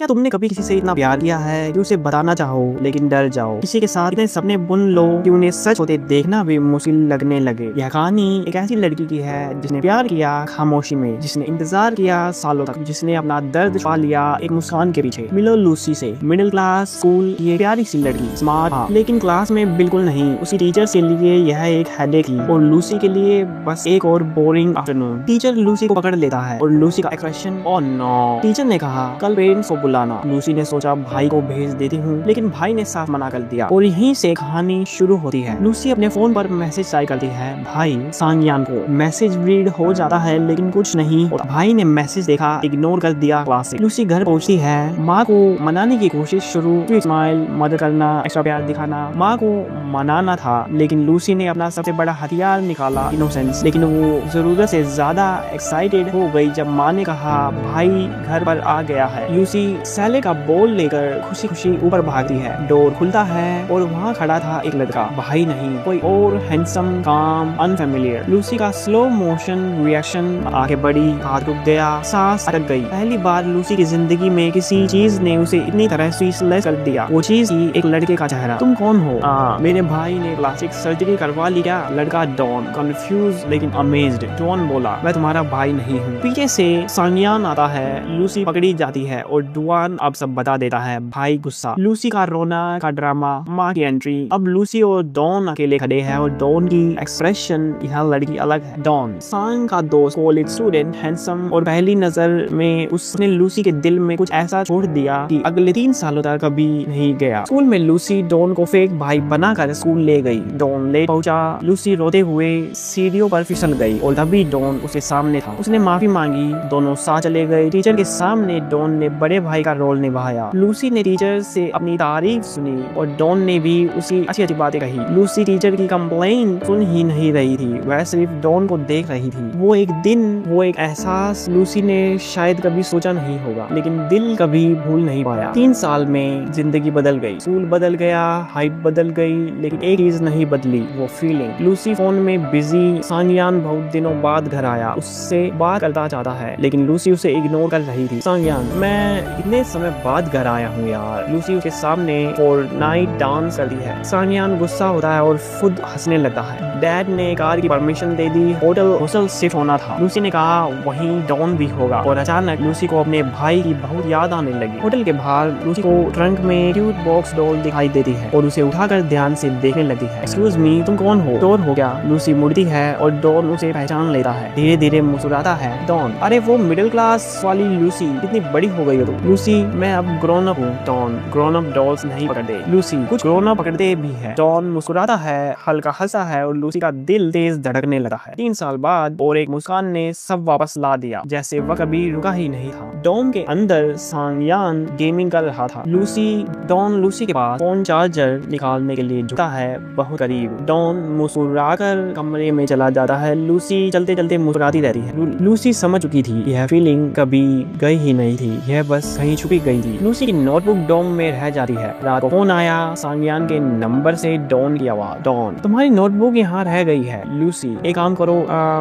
क्या तुमने कभी किसी से इतना प्यार किया है कि उसे बताना चाहो लेकिन डर जाओ? किसी के साथ इतने सपने बुन लो कि उन्हें सच होते देखना भी मुश्किल लगने लगे। यह कहानी एक ऐसी लड़की की है जिसने प्यार किया खामोशी में, जिसने इंतजार किया सालों तक, जिसने अपना दर्द छुपा लिया एक मुस्कान के पीछे। मिलो लूसी से। मिडिल क्लास स्कूल की प्यारी सी लड़की, स्मार्ट हाँ, लेकिन क्लास में बिल्कुल नहीं। उसकी टीचर के लिए यह एक हेडेक थी और लूसी के लिए बस एक और बोरिंग आफ्टरनून। टीचर लूसी को पकड़ लेता है और लूसी का एक्सप्रेशन, ओह नो। टीचर ने कहा कल पेरेंट्स को बुलाना। लूसी ने सोचा भाई को भेज देती हूँ, लेकिन भाई ने साफ मना कर दिया और यहीं से कहानी शुरू होती है। लूसी अपने फोन पर मैसेज टाइप करती है भाई सांगयान को। मैसेज रीड हो जाता है लेकिन कुछ नहीं होता। भाई ने मैसेज देखा, इग्नोर कर दिया क्लास से। लूसी घर पहुंचती है, माँ को मनाने की कोशिश शुरू, स्माइल, मदद करना, एक्स्ट्रा प्यार दिखाना। माँ को मनाना था लेकिन लूसी ने अपना सबसे बड़ा हथियार निकाला, इनोसेंस। लेकिन वो जरूरत से ज्यादा एक्साइटेड हो गई जब माँ ने कहा भाई घर पर आ गया है। लूसी सैले का बॉल लेकर खुशी खुशी ऊपर भागती है। डोर खुलता है और वहाँ खड़ा था एक लड़का, भाई नहीं कोई और, हैंडसम, काम, अनफेमिलियर। लूसी का स्लो मोशन रिएक्शन, आगे बढ़ी, हाथ रुक गया, सांस अटक गई। पहली बार लूसी की जिंदगी में किसी चीज ने उसे इतनी तरह स्पीचलेस कर दिया। वो चीज थी एक लड़के का चेहरा। तुम कौन हो? मेरे भाई ने प्लास्टिक सर्जरी करवा लिया। लड़का डॉन, कंफ्यूज लेकिन अमेज्ड। डॉन बोला मैं तुम्हारा भाई नहीं हूँ। पीछे से सांगयान आता है, लूसी पकड़ी जाती है और डुआन अब सब बता देता है। भाई गुस्सा, लूसी का रोना का ड्रामा, माँ की एंट्री। अब लूसी और डॉन अकेले खड़े हैं और डॉन की एक्सप्रेशन, यह लड़की अलग है। डॉन सांग का दोस्त, कॉलेज स्टूडेंट, हैंडसम, और पहली नजर में उसने लूसी के दिल में कुछ ऐसा छोड़ दिया कि अगले 3 सालों तक कभी नहीं गया। स्कूल में लूसी डॉन को फेक भाई बनाकर स्कूल ले गई। डॉन लेट पहुंचा, लूसी रोते हुए सीढ़ियों पर फिसल गई और तभी डॉन उसके सामने था। उसने माफी मांगी, दोनों साथ चले गए। टीचर के सामने डॉन ने बड़े भाई का रोल निभाया। लूसी ने टीचर से अपनी तारीफ सुनी और डॉन ने भी उसकी अच्छी अच्छी बातें कही। लूसी टीचर की कंप्लेन सुन ही नहीं रही थी, वह सिर्फ डॉन को देख रही थी। वो एक दिन, वो एक एहसास लूसी ने शायद कभी सोचा नहीं होगा, लेकिन दिल कभी भूल नहीं पाया। 3 साल में जिंदगी बदल गई, स्कूल बदल गया, हाइट बदल गई, लेकिन एक चीज नहीं बदली, वो फीलिंग। लूसी फोन में बिजी। सांगयान बहुत दिनों बाद घर आया, उससे बात करता चाहता है लेकिन लूसी उसे इग्नोर कर रही थी। सांगयान मैं इतने समय बाद घर आया हूँ यार। लूसी उसके सामने फोर्टनाइट डांस करती है। सांगयान गुस्सा होता है और खुद हंसने लगता है। डैड ने कार की परमिशन दे दी, होटल शिफ्ट होना था। लूसी ने कहा वहीं डॉन भी होगा और अचानक लूसी को अपने भाई की बहुत याद आने लगी। होटल के बाहर लूसी को ट्रंक में क्यूट बॉक्स डॉल दिखाई देती है और उसे उठाकर ध्यान से देखने लगती है। एक्सक्यूज मी, तुम कौन हो? डॉन हो क्या? लूसी मुड़ती है और डॉन उसे पहचान लेता है। धीरे धीरे मुस्कुराता है। डॉन, अरे वो मिडिल क्लास वाली लूसी, कितनी बड़ी हो गई हो तुम। लूसी, मैं अब ग्रोन अप हूँ। डॉन, ग्रोन अप डॉल्स नहीं पकड़ते। लूसी, कुछ ग्रोन अप पकड़ते भी है। डॉन मुस्कुराता है, हल्का हंसा है और लूसी का दिल तेज धड़कने लगा है। 3 साल बाद और एक मुस्कान ने सब वापस ला दिया, जैसे वह कभी रुका ही नहीं था। डॉन के अंदर सांगयान गेमिंग कर रहा था। डॉन लूसी के पास फोन चार्जर निकालने के लिए झुकता है, बहुत करीब। डॉन मुस्कुराकर कमरे में चला जाता है। लूसी चलते चलते मुस्कुराती रहती है। लूसी समझ चुकी थी यह फीलिंग कभी गई ही नहीं थी, यह बस कहीं छुपी गई थी। लूसी की नोटबुक डॉन में रह जाती है। रात को फोन आया, सांगयान के नंबर से डॉन की आवाज। डॉन, तुम्हारी नोटबुक यहाँ रह गई है। लूसी, एक काम करो,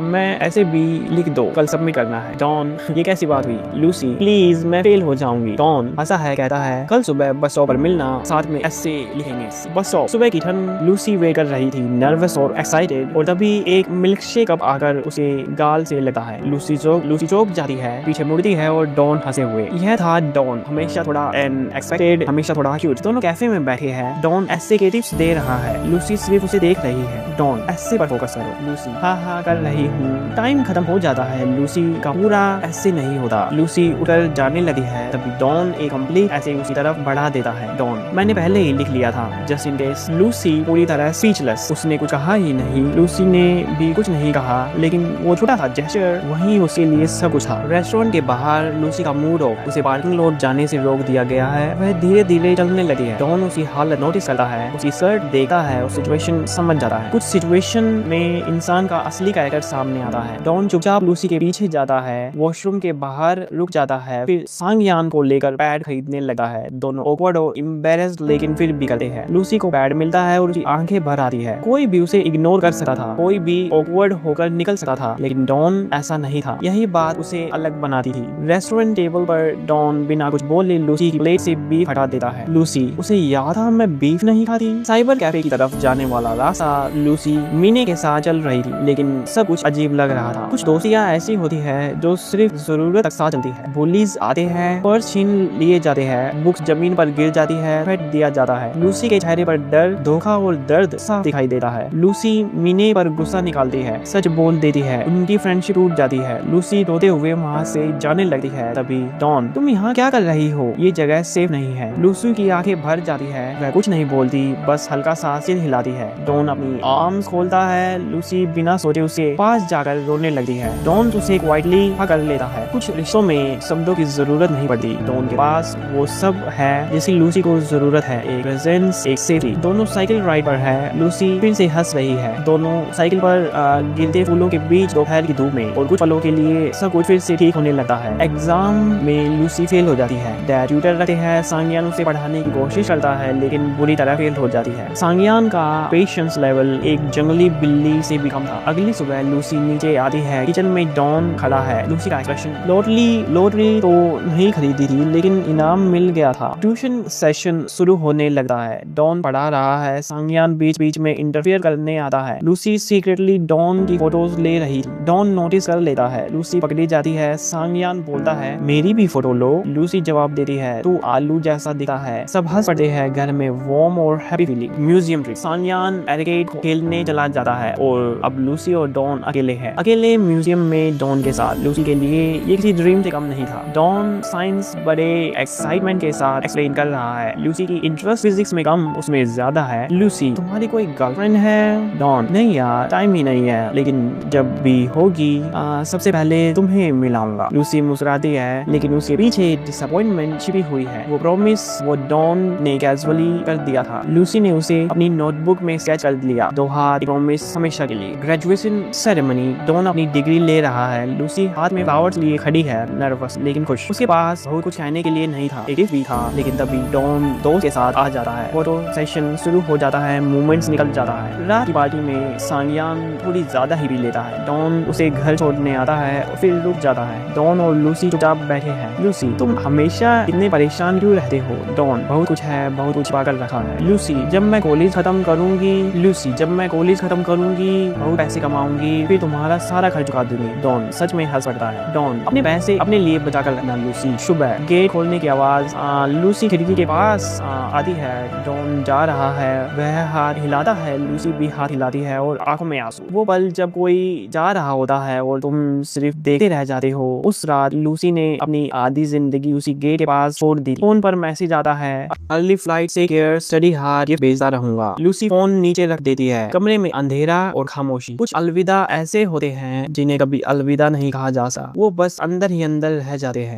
मैं ऐसे भी लिख दो, कल सबमिट करना है। डॉन, ये कैसी बात हुई? लूसी, प्लीज मैं फेल हो जाऊंगी। डॉन हंसा है, कहता है कल सुबह बस स्टॉप पर मिलना, साथ में ऐसे लिखेंगे। Bus stop. सुबह की ठंड। लूसी वेट कर रही थी, नर्वस और एक्साइटेड, और तभी एक मिल्क शेक कप आकर उसे गाल से लगता है। लूसी चौंक जाती है, पीछे मुड़ती है और डॉन हंसे हुए। यह था डॉन, हमेशा थोड़ा अनएक्सपेक्टेड, हमेशा थोड़ा क्यूट। दोनों कैफे में बैठे हैं। डॉन ऐसे के टिप्स दे रहा है, लूसी सिर्फ उसे देख रही है। डॉन, ऐसे पर फोकस करो। लूसी, हाँ हाँ कर रही हूँ। टाइम खत्म हो जाता है, लूसी का पूरा ऐसे नहीं होता। लूसी उतर जाने लगी है, तभी डॉन एक कंप्लीट ऐसे उसी तरफ बढ़ा देता है। डॉन, मैंने पहले ही लिख लिया था, जस्ट इन केस। लूसी पूरी तरह स्पीचलेस, उसने कुछ कहा ही नहीं। लूसी ने भी कुछ नहीं कहा, लेकिन वो छोटा सा जेस्चर वहीं उसके लिए सब कुछ था। रेस्टोरेंट के बाहर लूसी का मूड ऑफ, उसे पार्किंग लॉट जाने से रोक दिया गया है। वह धीरे धीरे चलने लगी है। डॉन उसकी हालत नोटिस करता है, उसकी शर्ट देखता है और सिचुएशन समझ जाता है। कुछ सिचुएशन में इंसान का असली कैरेक्टर सामने आता है। डॉन चुपचाप लूसी के पीछे जाता है, वॉशरूम के बाहर रुक जाता है, फिर सांगयान को लेकर पैड खरीदने लगता है। दोनों ऑकवर्ड और एम्बैरेस्ड लेकिन फिर भी करते हैं। लूसी को पैड मिलता है और उसकी आंखें भर आती है। कोई भी उसे इग्नोर कर सकता था, कोई भी ऑकवर्ड होकर निकल सकता था, लेकिन डॉन ऐसा नहीं था। यही बात उसे अलग बनाती थी। रेस्टोरेंट टेबल पर डॉन बिना कुछ बोले लूसी की प्लेट से बीफ हटा देता है। लूसी उसे याद था मैं बीफ नहीं खाती। साइबर कैफे की तरफ जाने वाला रास्ता लूसी मीने के साथ चल रही थी, लेकिन सब कुछ अजीब लग रहा था। कुछ दोस्तियां ऐसी होती है जो सिर्फ जरूरत तक साथ चलती है। बुलीज आते हैं, पर्स छीन लिए जाते हैं, बुक्स जमीन पर गिर जाती है, फेंक दिया जाता है। लूसी के चेहरे पर डर, धोखा और दर्द साफ दिखाई देता है। लूसी मीने पर गुस्सा निकालती है, सच बोल देती है, उनकी फ्रेंडशिप टूट जाती है। लूसी रोते हुए वहाँ से जाने लगती है। तभी डॉन, तुम यहाँ क्या कर रही हो? ये जगह सेफ नहीं है। लूसी की आंखें भर जाती है, वह कुछ नहीं बोलती, बस हल्का सा सिर हिलाती है। डॉन अपनी आर्म्स खोलता है। लूसी बिना सोचे उसके पास जाकर रोने लगती है। डॉन उसे क्वाइटली पकड़ लेता है। कुछ रिश्तों में शब्दों की जरूरत नहीं पड़ती। डॉन के पास वो सब है जिसकी लूसी को जरूरत है, एक प्रेजेंस, एक सेफ्टी। दोनों साइकिल राइड पर है। लूसी फिर से हंस रही है। दोनों साइकिल पर गिरते फूलों के बीच दोपहर की धूप में, और कुछ पलों के लिए सब कुछ फिर से ठीक होने लगता है। एग्जाम में लूसी फेल हो जाती है। डैड ट्यूटर रखते हैं। सांगियान उसे पढ़ाने की कोशिश करता है, लेकिन बुरी तरह फेल हो जाती है। सांगियान का पेशेंस लेवल एक जंगली बिल्ली से भी कम था। अगली सुबह लूसी नीचे आती है। किचन में डॉन खड़ा है। लूसी का एक्सप्रेशन, लॉटरी तो नहीं खरीदी थी, लेकिन इनाम मिल गया था। ट्यूशन सेशन शुरू होने लगता है। डॉन पढ़ा रहा है। सांगियान बीच बीच में इंटरफेयर करने आता है। लूसी सीक्रेटली डॉन की फोटोज ले रही थी। डॉन नोटिस कर लेता है। लूसी पकड़ी जाती है। सांगियान बोलता है, मेरी भी फोटो लो। लूसी जवाब देती है, तू आलू जैसा दिखता है। सब हंस पड़ते हैं। घर में वार्म और हैप्पी फीलिंग। Museum trip. सांगियान एरिकेड खेलने चला जाता है, और अब लूसी और डॉन अकेले हैं। अकेले म्यूजियम में डॉन के साथ। लूसी के लिए ये किसी ड्रीम से कम नहीं था। डॉन साइंस बड़े एक्साइटमेंट के साथ एक्सप्लेन कर रहा है। लूसी की इंटरेस्ट फिजिक्स में कम, उसमें ज्यादा है। लूसी, तुम्हारी कोई गर्लफ्रेंड है? डॉन, नहीं यार, टाइम ही नहीं है, लेकिन जब भी होगी सबसे पहले तुम्हें मिलाऊंगा। लूसी मुस्कुराती है, लेकिन उसके पीछे डिसअपॉइंटमेंट छिपी हुई है। वो प्रॉमिस वो डॉन ने कैजुअली कर दिया था। लूसी ने उसे अपनी नोटबुक में स्केच कर लिया। 2 हाथ, प्रॉमिस हमेशा के लिए। Graduation ceremony. डॉन अपनी डिग्री ले रहा है। लूसी हाथ में फ्लावर्स लिए खड़ी है, नर्वस लेकिन खुश। उसके पास बहुत कुछ कहने के लिए नहीं था, एक गिफ्ट भी था, लेकिन तभी डॉन दोस्त के साथ आ जाता है। फोटो सेशन शुरू हो जाता है। मूवमेंट्स निकल जाता है। रात की पार्टी में सांगियान थोड़ी ज्यादा ही पी लेता है। डॉन उसे घर छोड़ने आता है और फिर रुक जाता है। डॉन और लूसी चुपचाप बैठे हैं। लूसी, तुम हमेशा इतने परेशान क्यों रहते हो? डॉन, बहुत कुछ है, बहुत कुछ पाकर रखा है। लूसी, जब मैं कॉलेज खत्म करूंगी। लूसी, जब मैं कॉलेज खत्म करूंगी, बहुत पैसे कमाऊंगी, फिर तुम्हारा सारा खर्च चुका दूंगी। डॉन सच में हंस पड़ता है। डॉन, अपने पैसे अपने लिए बचा कर रखना। लूसी, सुबह गेट खोलने की आवाज। लूसी खिड़की के पास आती है। डॉन जा रहा है, वह हाथ हिलाता है। लूसी भी हाथ हिलाती है और आंखों में आंसू। वो पल जब कोई जा रहा होता है और तुम सिर्फ देखते रह जाते हो। उस रात लूसी ने अपनी आधी जिंदगी उसी गेट के पास छोड़ दी। फोन पर मैसेज आता है, अर्ली फ्लाइट से केयर, स्टडी हार्ड, ये भेजता रहूंगा। लूसी फोन नीचे रख देती है। कमरे में अंधेरा और खामोशी। कुछ अलविदा ऐसे होते हैं जिन्हें कभी अलविदा नहीं कहा जा सकता, वो बस अंदर ही अंदर रह जाते हैं।